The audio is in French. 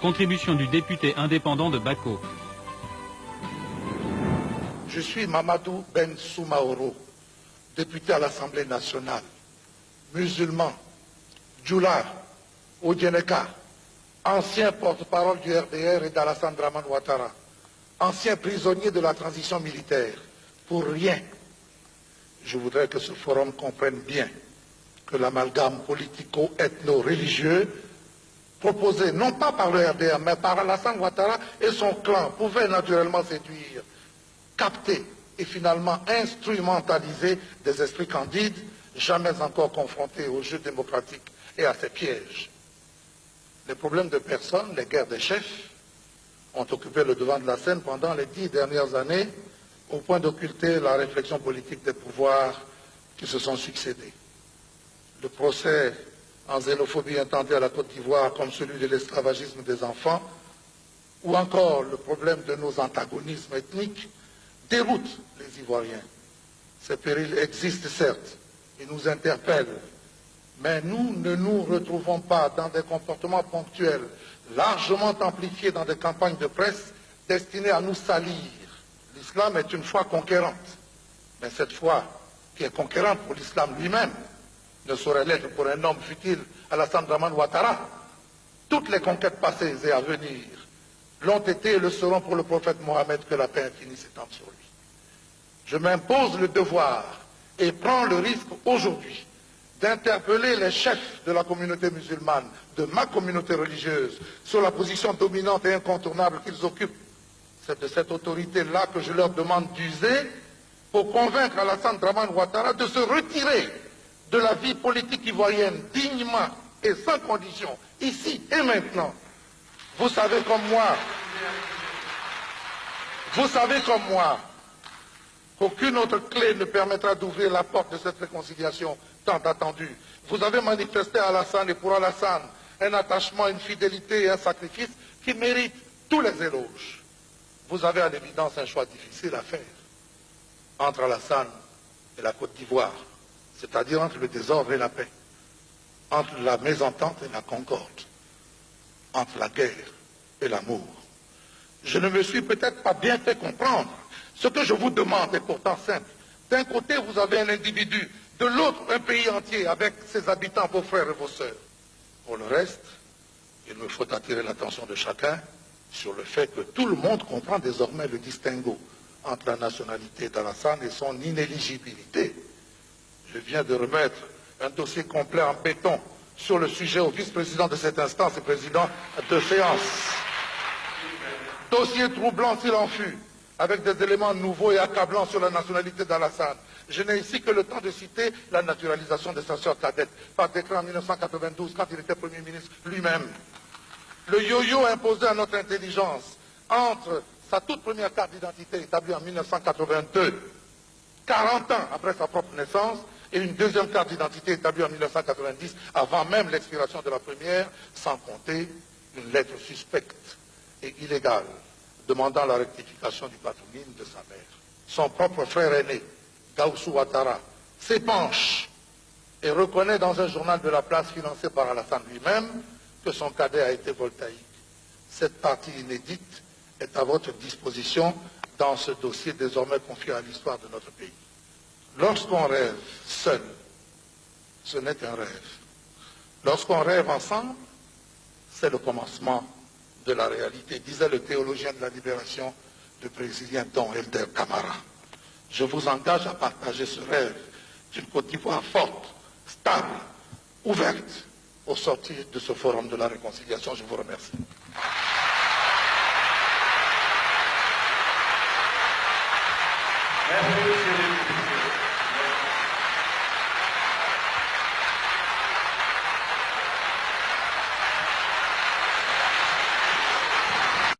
Contribution du député indépendant de Bako. Je suis Mamadou Ben Soumaoro, député à l'Assemblée nationale, musulman, djoula, Odjeneka, ancien porte-parole du RDR et d'Alassane Dramane Ouattara, ancien prisonnier de la transition militaire. Pour rien, je voudrais que ce forum comprenne bien que l'amalgame politico-ethno-religieux proposé non pas par le RDR, mais par Alassane Ouattara et son clan pouvait naturellement séduire, capter et finalement instrumentaliser des esprits candides, jamais encore confrontés au jeu démocratique et à ses pièges. Les problèmes de personnes, les guerres des chefs, ont occupé le devant de la scène pendant les 10 dernières années, au point d'occulter la réflexion politique des pouvoirs qui se sont succédés. Le procès en xénophobie intenté à la Côte d'Ivoire comme celui de l'esclavagisme des enfants, ou encore le problème de nos antagonismes ethniques, déroutent les Ivoiriens. Ces périls existent certes, ils nous interpellent, mais nous ne nous retrouvons pas dans des comportements ponctuels, largement amplifiés dans des campagnes de presse destinées à nous salir. L'islam est une foi conquérante, mais cette foi qui est conquérante pour l'islam lui-même ne saurait l'être pour un homme futile, Alassane Dramane Ouattara. Toutes les conquêtes passées et à venir l'ont été et le seront pour le prophète Mohammed, que la paix infinie s'étende sur lui. Je m'impose le devoir et prends le risque aujourd'hui d'interpeller les chefs de la communauté musulmane, de ma communauté religieuse, sur la position dominante et incontournable qu'ils occupent. C'est de cette autorité-là que je leur demande d'user pour convaincre Alassane Dramane Ouattara de se retirer de la vie politique ivoirienne dignement et sans condition, ici et maintenant. Vous savez comme moi, qu'aucune autre clé ne permettra d'ouvrir la porte de cette réconciliation tant attendue. Vous avez manifesté à Alassane et pour Alassane un attachement, une fidélité et un sacrifice qui méritent tous les éloges. Vous avez à l'évidence un choix difficile à faire entre Alassane et la Côte d'Ivoire, c'est-à-dire entre le désordre et la paix, entre la mésentente et la concorde, entre la guerre et l'amour. Je ne me suis peut-être pas bien fait comprendre. Ce que je vous demande est pourtant simple. D'un côté, vous avez un individu, de l'autre, un pays entier avec ses habitants, vos frères et vos sœurs. Pour le reste, il me faut attirer l'attention de chacun sur le fait que tout le monde comprend désormais le distinguo entre la nationalité d'Alassane et son inéligibilité. Je viens de remettre un dossier complet en béton sur le sujet au vice-président de cette instance et président de séance. Dossier troublant s'il en fut, avec des éléments nouveaux et accablants sur la nationalité d'Alassane. Je n'ai ici que le temps de citer la naturalisation de sa sœur cadette, par décret en 1992, quand il était Premier ministre lui-même. Le yo-yo imposé à notre intelligence entre sa toute première carte d'identité établie en 1982, 40 ans après sa propre naissance, et une deuxième carte d'identité établie en 1990, avant même l'expiration de la première, sans compter une lettre suspecte et illégale demandant la rectification du patronyme de sa mère. Son propre frère aîné, Gaussou Ouattara, s'épanche et reconnaît dans un journal de la place financé par Alassane lui-même que son cadet a été voltaïque. Cette partie inédite est à votre disposition dans ce dossier désormais confié à l'histoire de notre pays. Lorsqu'on rêve seul, ce n'est qu'un rêve. Lorsqu'on rêve ensemble, c'est le commencement de la réalité, disait le théologien de la libération, le brésilien Dom Helder Camara. Je vous engage à partager ce rêve d'une Côte d'Ivoire forte, stable, ouverte, au sortir de ce forum de la réconciliation. Je vous remercie. Merci.